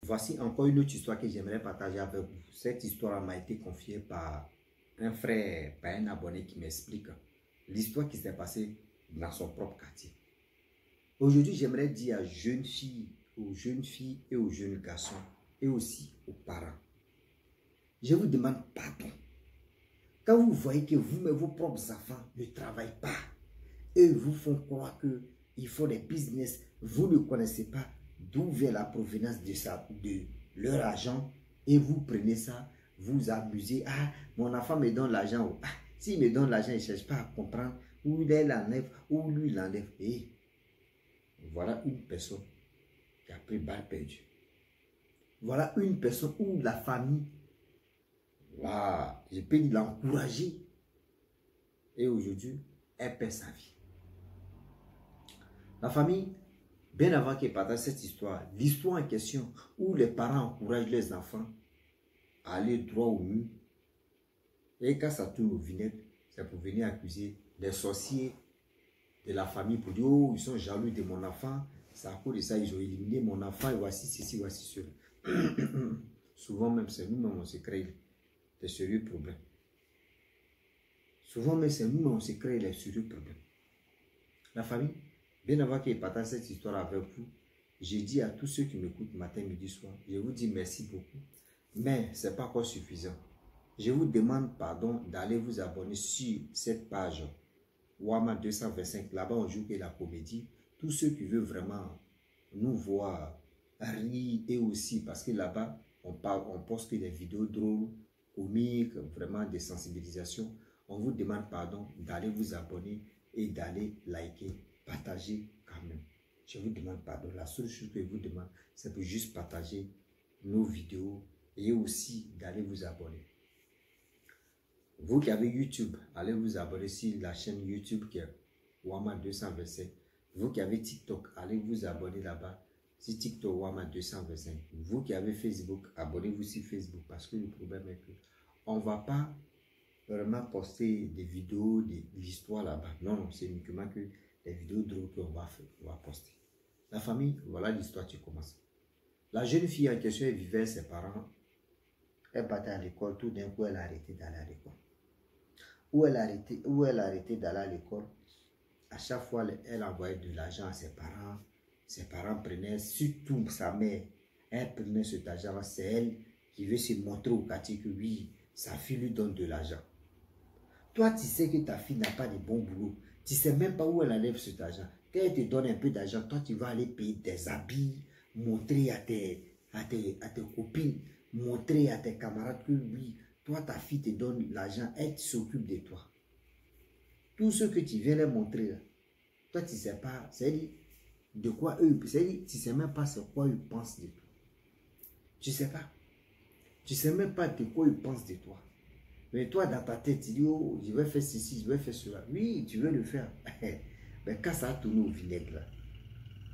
Voici encore une autre histoire que j'aimerais partager avec vous. Cette histoire m'a été confiée par un frère, par un abonné qui m'explique l'histoire qui s'est passée dans son propre quartier. Aujourd'hui, j'aimerais dire aux jeunes filles et aux jeunes garçons et aussi aux parents. Je vous demande pardon. Quand vous voyez que vous-même, vos propres enfants ne travaillent pas et vous font croire qu'ils font des business, vous ne connaissez pas d'où vient la provenance de leur argent et vous prenez ça, vous amusez. Ah, mon enfant me donne l'argent. Ah, s'il me donne l'argent, il ne cherche pas à comprendre où il l'enlève, où lui l'enlève. Et voilà une personne qui a pris balle perdue. Voilà une personne où la famille, je peux l'encourager. Et aujourd'hui, elle perd sa vie. La famille, bien avant qu'elle partage cette histoire, l'histoire en question où les parents encouragent les enfants à aller droit au mur. Et quand ça tourne au vinaigre, c'est pour venir accuser les sorciers de la famille pour dire, oh, ils sont jaloux de mon enfant. C'est à cause de ça, ils ont éliminé mon enfant et voici ceci, voici cela. Souvent même, c'est nous-mêmes, on se crée des sérieux problèmes. Souvent même, c'est nous-mêmes, on se crée des sérieux problèmes. La famille, bien avant qu'il partage cette histoire avec vous, j'ai dit à tous ceux qui m'écoutent matin, midi, soir, je vous dis merci beaucoup, mais ce n'est pas encore suffisant. Je vous demande pardon d'aller vous abonner sur cette page Wama 225. Là-bas, on joue que la comédie. Tous ceux qui veulent vraiment nous voir rire et aussi, parce que là-bas, on poste que des vidéos drôles, comiques, vraiment des sensibilisations. On vous demande pardon d'aller vous abonner et d'aller liker, partager quand même. Je vous demande pardon. La seule chose que je vous demande, c'est de juste partager nos vidéos et aussi d'aller vous abonner. Vous qui avez YouTube, allez vous abonner sur la chaîne YouTube qui est Wama 225. Vous qui avez TikTok, allez vous abonner là-bas sur TikTok Wama 225. Vous qui avez Facebook, abonnez-vous sur Facebook parce que le problème est que on ne va pas vraiment poster des vidéos de l'histoire là-bas. Non, c'est uniquement que des vidéos drôles qu'on va poster. La famille, voilà l'histoire qui commence. La jeune fille en question, elle vivait avec ses parents. Elle partait à l'école, tout d'un coup, elle a arrêté d'aller à l'école. Où elle a arrêté d'aller à l'école, à chaque fois, elle envoyait de l'argent à ses parents. Ses parents prenaient, surtout sa mère, elle prenait cet argent. C'est elle qui veut se montrer au quartier que oui, sa fille lui donne de l'argent. Toi, tu sais que ta fille n'a pas de bon boulot. Tu ne sais même pas où elle enlève cet argent. Quand elle te donne un peu d'argent, toi, tu vas aller payer des habits, montrer à tes copines, montrer à tes camarades que oui, toi, ta fille te donne l'argent, elle s'occupe de toi. Tout ce que tu viens leur montrer, là, toi, tu ne sais pas, c'est de quoi eux, tu ne sais même pas c'est quoi ils pensent de toi. Tu ne sais pas. Tu ne sais même pas de quoi ils pensent de toi. Mais toi, dans ta tête, tu dis, oh, je vais faire ceci, je vais faire cela. Oui, tu veux le faire. Mais quand ça a tourné au vinaigre,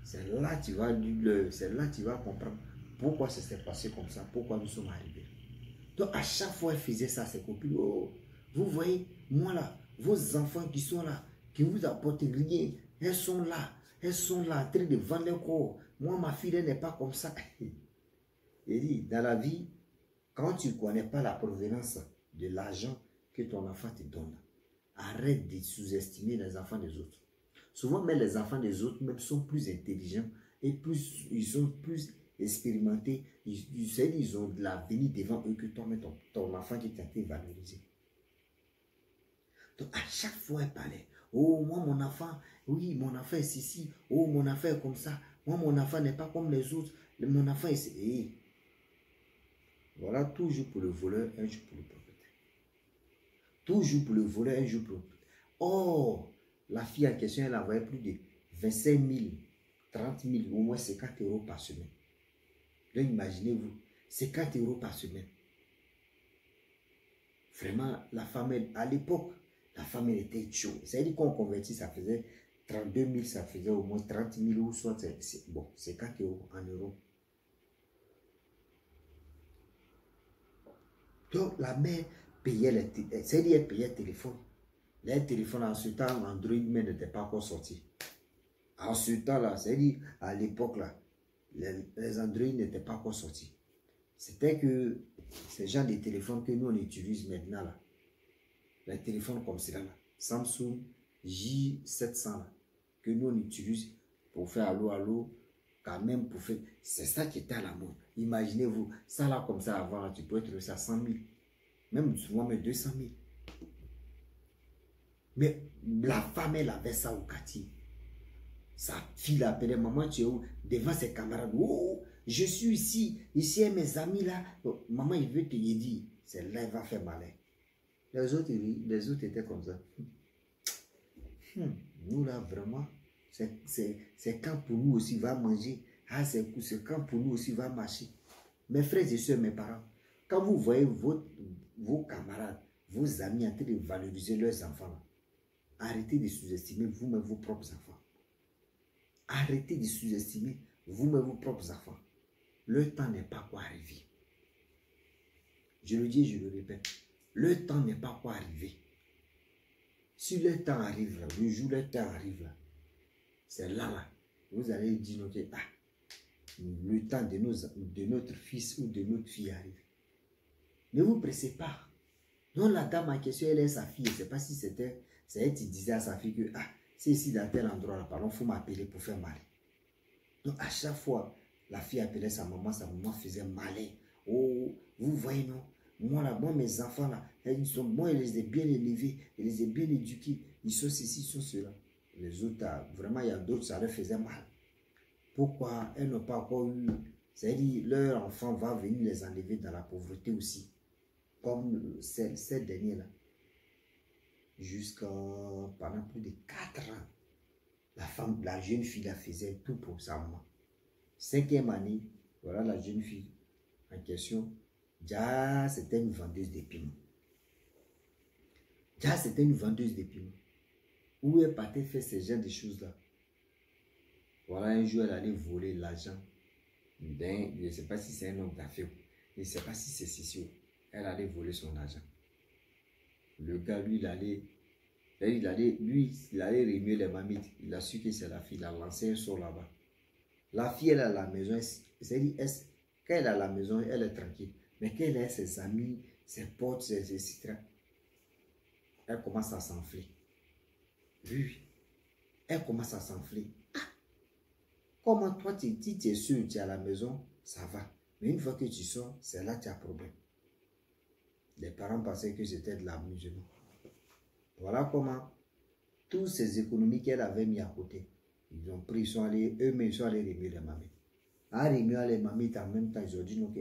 c'est là que tu vas comprendre pourquoi ça s'est passé comme ça, pourquoi nous sommes arrivés. Donc, à chaque fois, elle faisait ça à ses copines. Oh, vous voyez, moi là, vos enfants qui sont là, qui vous apportent rien, elles sont là en train de vendre leur corps. Moi, ma fille, elle n'est pas comme ça. Il dit, dans la vie, quand tu ne connais pas la provenance de l'argent que ton enfant te donne, arrête de sous-estimer les enfants des autres. Souvent, même les enfants des autres même sont plus intelligents et ils sont plus expérimentés. Ils ont de l'avenir devant eux que toi-même, ton enfant qui t'a été valorisé. Donc, à chaque fois, elle parlait. Oh, moi, mon enfant, oui, mon enfant est ceci. Oh, mon enfant est comme ça. Moi, mon enfant n'est pas comme les autres. Mon enfant est... Et voilà, toujours pour le voleur, un jour pour le propriétaire. Toujours pour le voleur, un jour pour le propriétaire. Oh, la fille en question, elle envoyait plus de 25 000, 30 000, au moins 50 € par semaine. Donc, imaginez-vous, 50 € par semaine. Vraiment, la femme, à l'époque, la femme, elle était chaude. C'est-à-dire qu'on convertit, ça faisait 32 000, ça faisait au moins 30 000 ou soit, bon, 50 € en euros. Donc, la mère payait c'est-à-dire elle payait le téléphone. Les téléphones en ce temps, Android mais n'était pas encore sorti. En ce temps-là, c'est-à-dire à l'époque là, les Android n'étaient pas encore sortis. C'était que ces gens de téléphones que nous on utilise maintenant là, les téléphones comme cela là, Samsung J700 là, que nous on utilise pour faire allô allô, quand même pour faire, c'est ça qui était à la mode. Imaginez-vous, ça là comme ça avant, là, tu peux trouver ça 100 000, même souvent mais 200 000. Mais la femme elle avait ça au quartier. Sa fille l'appelait, maman tu es où? Devant ses camarades, oh, je suis ici, ici est mes amis là. Oh, maman il veut te dire, c'est là il va faire malin. Les autres étaient comme ça. Nous là vraiment, c'est quand pour nous aussi va manger. Ah c'est quand pour nous aussi va marcher. Mes frères et soeurs, mes parents, quand vous voyez vos camarades, vos amis en train de valoriser leurs enfants, là, arrêtez de sous-estimer vous-même vos propres enfants. Arrêtez de sous-estimer vous-même vos propres enfants. Le temps n'est pas quoi arriver. Je le dis et je le répète. Le temps n'est pas quoi arriver. Si le temps arrive, là, le jour le temps arrive, là, c'est là, vous allez dire que le temps de notre fils ou de notre fille arrive. Ne vous pressez pas. Non, la dame en question, elle est sa fille. Je ne sais pas si c'est elle qui disait à sa fille que c'est ici dans tel endroit là, pardon, il faut m'appeler pour faire mal. Donc à chaque fois, la fille appelait sa maman faisait malin. Oh, vous voyez non? Moi mes enfants là, moi je les ai bien élevés, je les ai bien éduqués, ils sont ceci, ils sont cela. Les autres, vraiment il y a d'autres, ça leur faisait mal. Pourquoi elles n'ont pas encore eu, c'est-à-dire leur enfant va venir les enlever dans la pauvreté aussi, comme cette dernière là. Jusqu'à pendant plus de 4 ans, la jeune fille la faisait tout pour sa maman. 5e année, voilà la jeune fille en question. Déjà, c'était une vendeuse de piments. Où elle partait faire ce genre de choses-là. Voilà, un jour, elle allait voler l'argent. Je ne sais pas si c'est un homme d'affaires. Je ne sais pas si c'est Cécile. Elle allait voler son argent. Le gars, lui, il allait remuer les mamites. Il a su que c'est la fille. Il a lancé un sort là-bas. La fille, elle est à la maison. C'est-à-dire, quand elle est à la maison, elle est tranquille. Mais quand elle a ses amis, ses potes, etc., elle commence à s'enfler. Oui. Elle commence à s'enfler. Comment toi, tu es sûr, tu es à la maison, ça va. Mais une fois que tu sors, c'est là que tu as problème. Les parents pensaient que c'était de l'amusement. Voilà comment toutes ces économies qu'elle avait mis à côté, ils ont pris, eux-mêmes, ils sont allés remuer les mamites. En remuant les mamites en même temps, ils ont dit non, que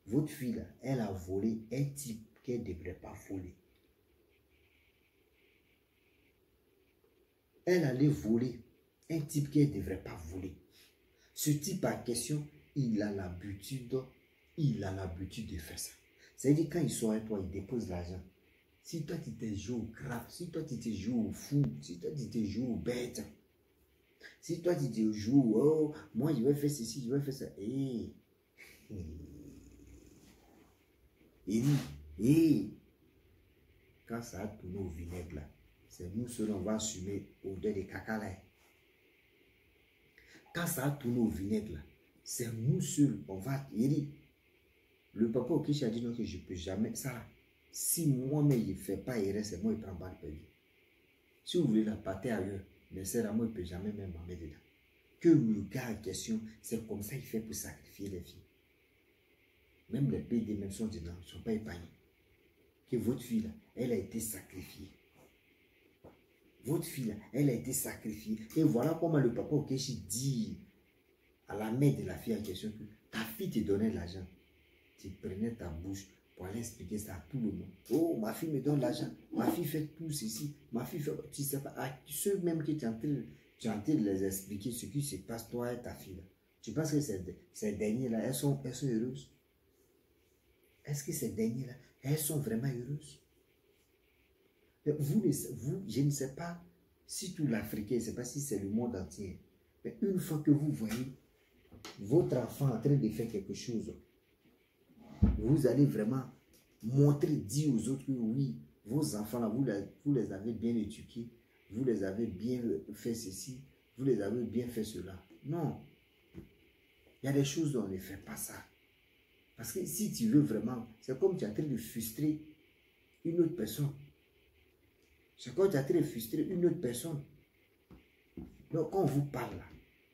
votre fille, là, elle a volé un type qu'elle ne devrait pas voler. Elle allait voler un type qu'elle ne devrait pas voler. Ce type en question, il a l'habitude de faire ça. C'est-à-dire quand il sort avec toi, il dépose l'argent. Si toi tu te joues au grave, si toi tu te joues au fou, si toi tu te joues au bête, si toi tu te joues, oh, moi je vais faire ceci, je vais faire ça. Quand ça a tourné au vinaigre là, c'est nous seuls on va assumer odeur de caca là. Quand ça a tourné au vinaigre là, c'est nous seuls on va. Le papa au Kish a dit non que je ne peux jamais ça. Si moi-même je ne fais pas erreur, c'est moi qui prends pas le perdu. Si vous voulez la pâter ailleurs, mais c'est là moi je ne peux jamais même m'en mettre dedans. Que le gars en question, c'est comme ça qu'il fait pour sacrifier les filles. Même les pays des mêmes sont dedans, ils ne sont pas épargnés. Que votre fille là, elle a été sacrifiée. Votre fille là, elle a été sacrifiée. Et voilà comment le papa Okechi dit à la mère de la fille en question que ta fille te donnait de l'argent. Tu prenais ta bouche pour aller expliquer ça à tout le monde. Oh, ma fille me donne l'argent. Ma fille fait tout ceci. Ma fille fait... Tu sais pas, ceux même qui tu es en train de les expliquer ce qui se passe toi et ta fille là. Tu penses que ces derniers-là, elles sont heureuses? Est-ce que ces derniers-là, elles sont vraiment heureuses? Vous, je ne sais pas si tout l'Africain, je ne sais pas si c'est le monde entier. Mais une fois que vous voyez votre enfant en train de faire quelque chose, vous allez vraiment montrer, dire aux autres que oui, vos enfants là, vous les avez bien éduqués, vous les avez bien fait ceci, vous les avez bien fait cela. Non. Il y a des choses dont on ne fait pas ça. Parce que si tu veux vraiment, c'est comme tu es en train de frustrer une autre personne. C'est comme tu es en train de frustrer une autre personne. Donc, quand on vous parle là,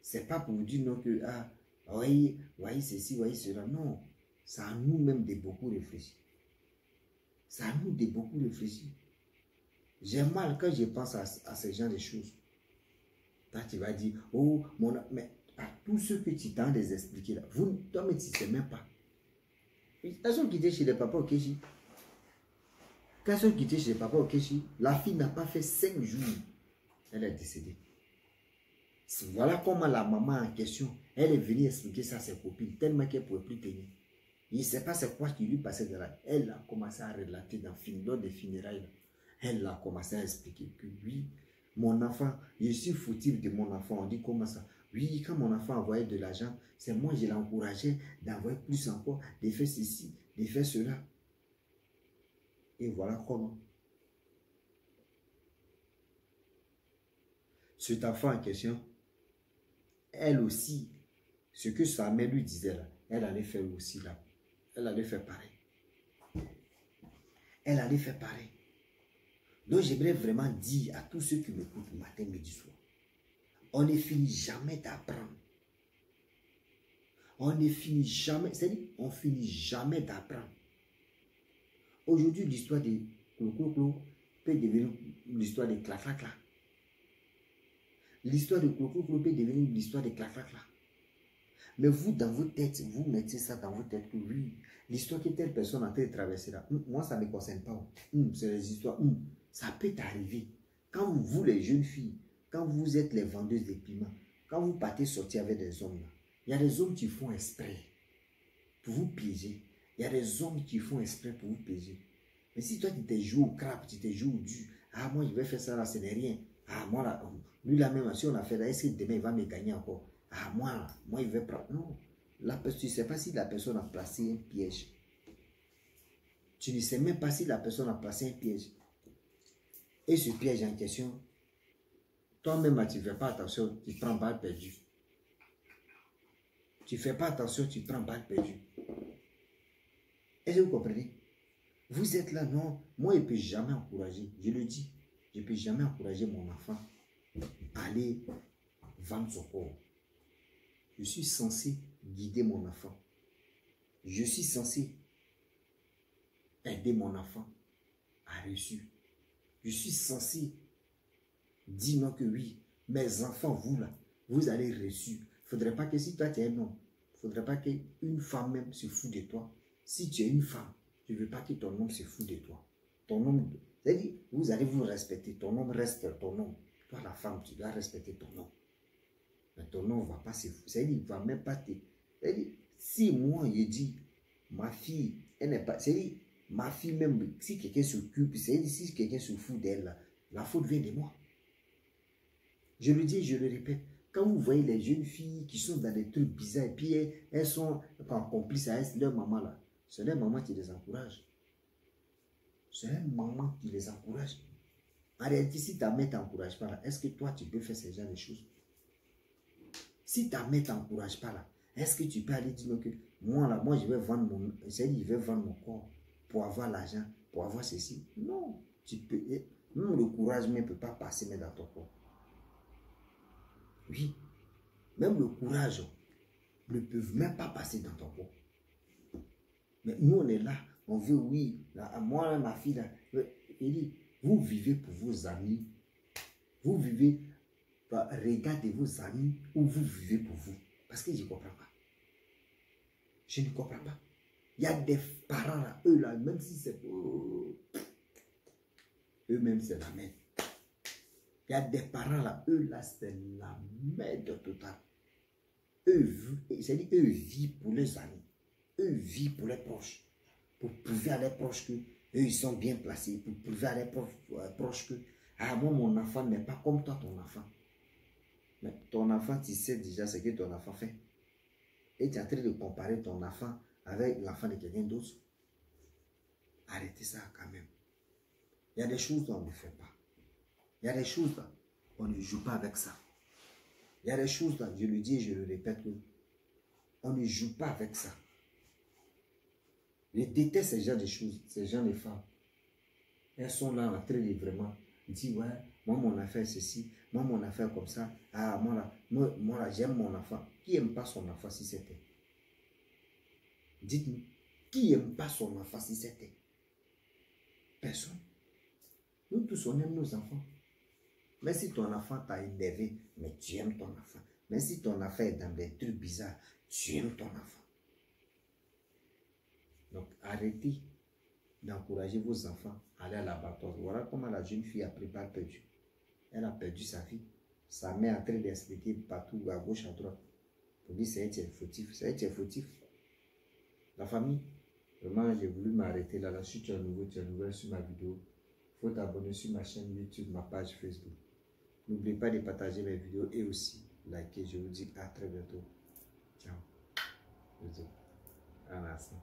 c'est pas pour vous dire non que, ah, voyez, voyez ceci, voyez cela. Non, c'est à nous-mêmes de beaucoup réfléchir. C'est à nous de beaucoup réfléchir. J'ai mal quand je pense à ce genre de choses. Là, tu vas dire, oh, mais à tous ceux que tu tends à les expliquer là, toi, mais tu ne sais même pas. Elles sont quittées chez les papas au Kéchi. Quand elles sont quittées chez les papas au Kéchi, la fille n'a pas fait 5 jours. Elle est décédée. Voilà comment la maman en question, elle est venue expliquer ça à ses copines, tellement qu'elle ne pouvait plus tenir. Il ne sait pas c'est quoi qui lui passait de là. Elle a commencé à relater lors des funérailles. Elle a commencé à expliquer que oui, mon enfant, je suis fautif de mon enfant. On dit comment ça? Oui, quand mon enfant envoyait de l'argent, c'est moi je l'encourageais d'envoyer plus encore, de faire ceci, de faire cela. Et voilà comment. Cet enfant en question, elle aussi, ce que sa mère lui disait là, elle allait faire aussi là. Elle allait faire pareil. Elle allait faire pareil. Donc j'aimerais vraiment dire à tous ceux qui m'écoutent matin, midi, soir, on ne finit jamais d'apprendre. On ne finit jamais, c'est-à-dire on ne finit jamais d'apprendre. Aujourd'hui, l'histoire de Clo-Clo-Clo peut devenir l'histoire de Cla-Cla-Cla. L'histoire de Clo-Clo-Clo peut devenir l'histoire de Cla-Cla-Cla. Mais vous, dans votre tête, vous mettez ça dans votre tête que oui, l'histoire que telle personne a en train de traverser là, moi, ça ne me concerne pas. C'est les histoires. Ça peut t'arriver. Quand vous, les jeunes filles, quand vous êtes les vendeuses de piments, quand vous partez sortir avec des hommes là, il y a des hommes qui font exprès pour vous piéger. Il y a des hommes qui font exprès pour vous piéger. Mais si toi, tu t'es joué au crabe, tu t'es joué au du, ah, moi, je vais faire ça là, ce n'est rien. Ah, moi, là, lui, là même, si on a fait là, est-ce que demain, il va me gagner encore? Ah, moi, il va prendre. Non. Tu ne sais pas si la personne a placé un piège. Tu ne sais même pas si la personne a placé un piège. Et ce piège en question, toi-même, tu ne fais pas attention, tu prends balle perdue. Tu ne fais pas attention, tu prends balle perdue. Est-ce que vous comprenez? Vous êtes là, non. Moi, je ne peux jamais encourager, je le dis, je ne peux jamais encourager mon enfant à aller vendre son corps. Je suis censé guider mon enfant. Je suis censé aider mon enfant à réussir. Je suis censé dire non que oui, mes enfants, vous là, vous allez réussir. Il ne faudrait pas que si toi tu es un homme, il ne faudrait pas qu'une femme même se fout de toi. Si tu es une femme, je ne veux pas que ton homme se fout de toi. Ton homme, c'est-à-dire, vous allez vous respecter. Ton homme reste ton homme. Toi, la femme, tu dois respecter ton homme. Mais ton homme ne va pas se foutre. C'est-à-dire, il ne va même pas te... C'est-à-dire, si moi, je dis, ma fille, elle n'est pas... C'est-à-dire, ma fille même, si quelqu'un s'occupe, c'est-à-dire, si quelqu'un se fout d'elle, la faute vient de moi. Je le dis, je le répète. Quand vous voyez les jeunes filles qui sont dans des trucs bizarres, et puis elles sont complices avec leur maman là, c'est leur maman qui les encourage. C'est leur maman qui les encourage. En réalité, si ta mère ne t'encourage pas là, est-ce que toi, tu peux faire ce genre de choses? Si ta mère ne t'encourage pas là, est-ce que tu peux aller dire que moi là, moi je vais vendre mon corps pour avoir l'argent, pour avoir ceci? Non, tu peux. Même le courage ne peut pas passer mais dans ton corps. Oui, même le courage ne peut même pas passer dans ton corps. Mais nous on est là, on veut oui, là, moi ma fille là, il dit, vous vivez pour vos amis, vous vivez, regardez vos amis ou vous vivez pour vous. Parce que je ne comprends pas. Je ne comprends pas. Il y a des parents là, eux là, même si c'est eux-mêmes c'est la merde. Il y a des parents là, eux là c'est la merde totale. C'est-à-dire eux vivent pour les amis. Eux vivent pour les proches. Pour prouver à les proches que eux ils sont bien placés. Pour prouver à les proches que ah moi mon enfant n'est pas comme toi ton enfant. Mais ton enfant tu sais déjà ce que ton enfant fait. Et tu es en train de comparer ton enfant avec l'enfant de quelqu'un d'autre. Arrêtez ça quand même. Il y a des choses qu'on ne fait pas. Il y a des choses là, on ne joue pas avec ça. Il y a des choses là, je le dis et je le répète, que On ne joue pas avec ça. Je déteste ces genres de choses, ces genres de femmes. Elles sont là en train de vraiment dire, ouais, moi mon affaire c'est ceci, moi mon affaire comme ça. Ah, moi là j'aime mon enfant. Qui n'aime pas son enfant si c'était? Dites-nous, qui n'aime pas son enfant si c'était? Personne. Nous tous, on aime nos enfants. Mais si ton enfant t'a énervé, mais tu aimes ton enfant. Mais si ton enfant est dans des trucs bizarres, tu aimes ton enfant. Donc, arrêtez d'encourager vos enfants à aller à l'abattoir. Voilà comment la jeune fille a perdu. Elle a perdu sa vie. Sa mère est en train d'expliquer partout, à gauche, à droite. Pour dire c'est un fautif. C'est un fautif. La famille, vraiment, j'ai voulu m'arrêter là. Si tu es nouveau, tu es nouvelle sur ma vidéo, il faut t'abonner sur ma chaîne YouTube, ma page Facebook. N'oubliez pas de partager mes vidéos et aussi liker. Je vous dis à très bientôt. Ciao. À l'instant.